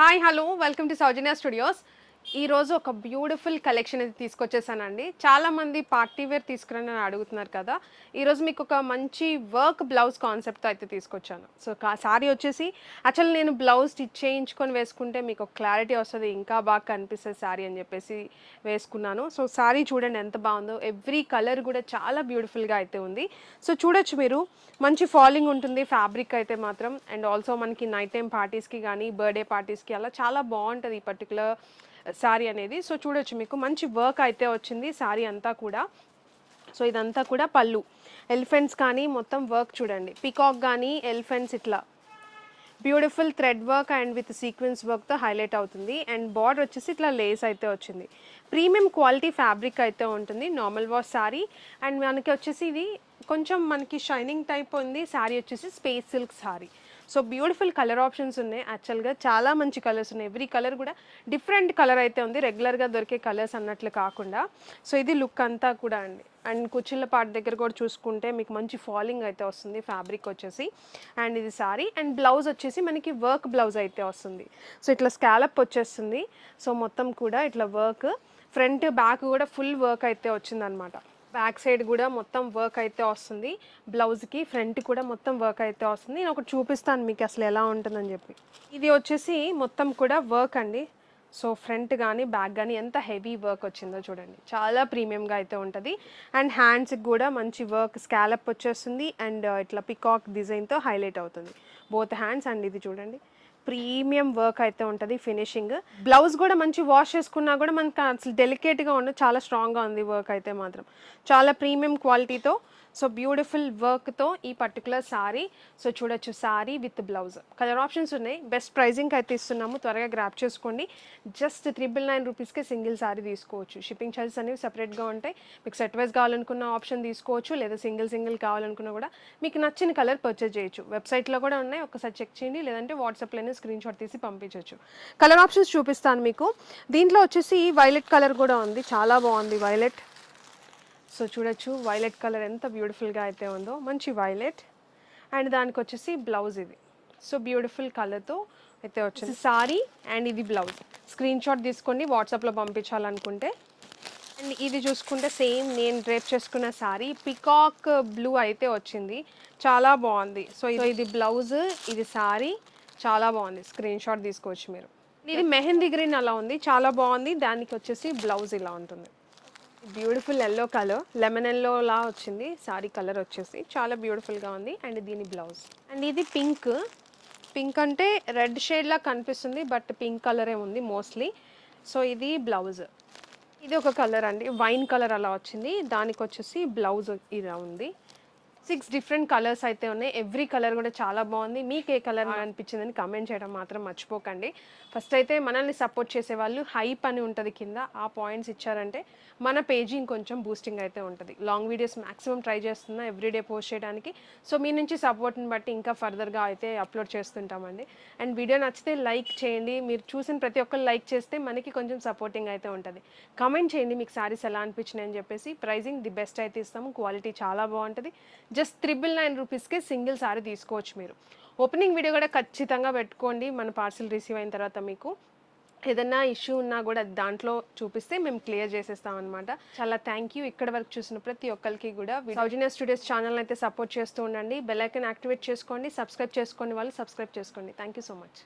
Hi hello welcome to Soujanya studios. ఈరోజు ఒక beautiful collection అయితే తీసుకొచ్చేసానండి. చాలామంది పార్టీ వేర్ తీసుకురండి అని అడుగుతున్నారు కదా. ఈరోజు మీకు ఒక మంచి వర్క్ బ్లౌజ్ కాన్సెప్ట్తో అయితే తీసుకొచ్చాను. సో శారీ వచ్చేసి యాక్చువల్లీ నేను బ్లౌజ్ స్టిచ్ చేయించుకొని వేసుకుంటే మీకు ఒక క్లారిటీ వస్తుంది, ఇంకా బాగా కనిపిస్తుంది శారీ అని చెప్పేసి వేసుకున్నాను. సో శారీ చూడండి ఎంత బాగుందో, ఎవ్రీ కలర్ కూడా చాలా బ్యూటిఫుల్గా అయితే ఉంది. సో చూడొచ్చు మీరు, మంచి ఫాలింగ్ ఉంటుంది ఫ్యాబ్రిక్ అయితే మాత్రం. అండ్ ఆల్సో మనకి నైట్ టైం పార్టీస్కి కానీ బర్త్డే పార్టీస్కి అలా చాలా బాగుంటుంది ఈ పర్టికులర్ శారీ అనేది. సో చూడొచ్చు మీకు మంచి వర్క్ అయితే వచ్చింది శారీ అంతా కూడా. సో ఇదంతా కూడా పళ్ళు, ఎలిఫెంట్స్ కానీ మొత్తం వర్క్ చూడండి, పికాక్ కానీ ఎలిఫెంట్స్ ఇట్లా beautiful thread work and with sequence వర్క్తో హైలైట్ అవుతుంది. అండ్ బార్డర్ వచ్చేసి ఇట్లా లేస్ అయితే వచ్చింది. ప్రీమియం క్వాలిటీ ఫ్యాబ్రిక్ అయితే ఉంటుంది, నార్మల్ వాష్ శారీ. అండ్ మనకి వచ్చేసి ఇది కొంచెం మనకి షైనింగ్ టైప్ ఉంది. శారీ వచ్చేసి space silk sari. So beautiful colour options ఉన్నాయి, యాక్చువల్గా చాలా మంచి కలర్స్ ఉన్నాయి. ఎవ్రీ కలర్ కూడా డిఫరెంట్ కలర్ అయితే ఉంది, రెగ్యులర్గా దొరికే కలర్స్ అన్నట్లు కాకుండా. సో ఇది లుక్ అంతా కూడా అండి. అండ్ కుచ్చిళ్ళ పార్ట్ దగ్గర కూడా చూసుకుంటే మీకు మంచి ఫాలింగ్ అయితే వస్తుంది ఫ్యాబ్రిక్ వచ్చేసి. అండ్ ఇది సారీ. అండ్ బ్లౌజ్ వచ్చేసి మనకి వర్క్ బ్లౌజ్ అయితే వస్తుంది. సో ఇట్లా స్కాలప్ వచ్చేస్తుంది. సో మొత్తం కూడా ఇట్లా వర్క్, ఫ్రంట్ బ్యాక్ కూడా ఫుల్ వర్క్ అయితే వచ్చిందనమాట. బ్యాక్ సైడ్ కూడా మొత్తం వర్క్ అయితే వస్తుంది, బ్లౌజ్కి ఫ్రంట్ కూడా మొత్తం వర్క్ అయితే వస్తుంది. నేను ఒకటి చూపిస్తాను మీకు అసలు ఎలా ఉంటుందని చెప్పి. ఇది వచ్చేసి మొత్తం కూడా వర్క్ అండి. సో ఫ్రంట్ కానీ బ్యాక్ కానీ ఎంత హెవీ వర్క్ వచ్చిందో చూడండి, చాలా ప్రీమియంగా అయితే ఉంటుంది. అండ్ హ్యాండ్స్కి కూడా మంచి వర్క్ స్కాలప్ వచ్చేస్తుంది. అండ్ ఇట్లా పికాక్ డిజైన్తో హైలైట్ అవుతుంది బోత్ హ్యాండ్స్. అండ్ ఇది చూడండి, ప్రీమియం వర్క్ అయితే ఉంటుంది ఫినిషింగ్. బ్లౌజ్ కూడా మంచి వాష్ చేసుకున్నా కూడా మనకు అసలు డెలికేట్గా ఉండదు, చాలా స్ట్రాంగ్గా ఉంది వర్క్ అయితే మాత్రం, చాలా ప్రీమియం క్వాలిటీతో. సో బ్యూటిఫుల్ వర్క్తో ఈ పర్టికులర్ శారీ. సో చూడొచ్చు sari with blouse, colour options ఉన్నాయి. బెస్ట్ ప్రైజింగ్ అయితే ఇస్తున్నాము, త్వరగా గ్రాప్ చేసుకోండి. జస్ట్ 999 రూపీస్కే సింగిల్ శారీ తీసుకోవచ్చు. షిప్పింగ్ ఛార్జెస్ అనేవి సపరేట్గా ఉంటాయి. మీకు సెట్ వైజ్ కావాలనుకున్న ఆప్షన్ తీసుకోవచ్చు, లేదా సింగిల్ కావాలనుకున్నా కూడా మీకు నచ్చిన కలర్ పర్చేజ్ చేయొచ్చు. వెబ్సైట్లో కూడా ఉన్నాయి, ఒకసారి చెక్ చేయండి. లేదంటే వాట్సాప్లోనే స్క్రీన్ షాట్ తీసి పంపించవచ్చు. కలర్ ఆప్షన్స్ చూపిస్తాను మీకు. దీంట్లో వచ్చేసి వైలెట్ కలర్ కూడా ఉంది, చాలా బాగుంది వైలెట్. సో చూడొచ్చు వైలెట్ కలర్ ఎంత బ్యూటిఫుల్గా అయితే ఉందో, మంచి వైలెట్. అండ్ దానికి వచ్చేసి బ్లౌజ్ ఇది. సో బ్యూటిఫుల్ కలర్తో అయితే వచ్చింది సారీ. అండ్ ఇది బ్లౌజ్, స్క్రీన్ షాట్ తీసుకోండి వాట్సాప్లో పంపించాలనుకుంటే. అండ్ ఇది చూసుకుంటే సేమ్ నేను డ్రేప్ చేసుకున్న శారీ, పికాక్ బ్లూ అయితే వచ్చింది, చాలా బాగుంది. సో ఇది బ్లౌజ్, ఇది శారీ, చాలా బాగుంది. స్క్రీన్ షాట్ తీసుకోవచ్చు మీరు. ఇది మెహందీ గ్రీన్ అలా ఉంది, చాలా బాగుంది. దానికి వచ్చేసి బ్లౌజ్ ఇలా ఉంటుంది, beautiful yellow colour, lemon yellow లా వచ్చింది శారీ కలర్ వచ్చేసి, చాలా బ్యూటిఫుల్గా ఉంది. అండ్ దీని బ్లౌజ్. అండ్ ఇది పింక్, పింక్ అంటే రెడ్ షేడ్లా కనిపిస్తుంది బట్ పింక్ కలరే ఉంది మోస్ట్లీ. సో ఇది బ్లౌజ్. ఇది ఒక కలర్ అండి, వైన్ కలర్ అలా వచ్చింది. దానికి వచ్చేసి బ్లౌజ్ ఇలా ఉంది. 6 డిఫరెంట్ కలర్స్ అయితే ఉన్నాయి. ఎవ్రీ కలర్ కూడా చాలా బాగుంది. మీకు ఏ కలర్ అనిపించిందని కమెంట్ చేయడం మాత్రం మర్చిపోకండి. ఫస్ట్ అయితే మనల్ని సపోర్ట్ చేసే వాళ్ళు హైప్ అని ఉంటుంది కింద, ఆ పాయింట్స్ ఇచ్చారంటే మన పేజీ ఇంకొంచెం బూస్టింగ్ అయితే ఉంటుంది. లాంగ్ వీడియోస్ మ్యాక్సిమం ట్రై చేస్తున్నా ఎవ్రీడే పోస్ట్ చేయడానికి. సో మీ నుంచి సపోర్ట్ని బట్టి ఇంకా ఫర్దర్గా అయితే అప్లోడ్ చేస్తుంటామండి. అండ్ వీడియో నచ్చితే లైక్ చేయండి. మీరు చూసిన ప్రతి ఒక్కరు లైక్ చేస్తే మనకి కొంచెం సపోర్టింగ్ అయితే ఉంటుంది. కమెంట్ చేయండి మీకు శారీస్ ఎలా అనిపించినాయి అని చెప్పేసి. ప్రైజింగ్ ది బెస్ట్ అయితే ఇస్తాము, క్వాలిటీ చాలా బాగుంటుంది. జస్ట్ 999 రూపీస్కే సింగిల్ శారీ తీసుకోవచ్చు మీరు. ఓపెనింగ్ వీడియో కూడా ఖచ్చితంగా పెట్టుకోండి, మన పార్సిల్ రిసీవ్ అయిన తర్వాత మీకు ఏదైనా ఇష్యూ ఉన్నా కూడా దాంట్లో చూపిస్తే మేము క్లియర్ చేసేస్తాం అనమాట. చాలా థ్యాంక్ యూ ఇక్కడ వరకు చూసిన ప్రతి ఒక్కరికి కూడా. సౌజన్య స్టూడియోస్ ఛానల్ అయితే సపోర్ట్ చేస్తూ ఉండండి. బెల్ ఐకాన్ యాక్టివేట్ చేసుకోండి, సబ్స్క్రైబ్ చేసుకోండి, వాళ్ళు సబ్స్క్రైబ్ చేసుకోండి. Thank you so much.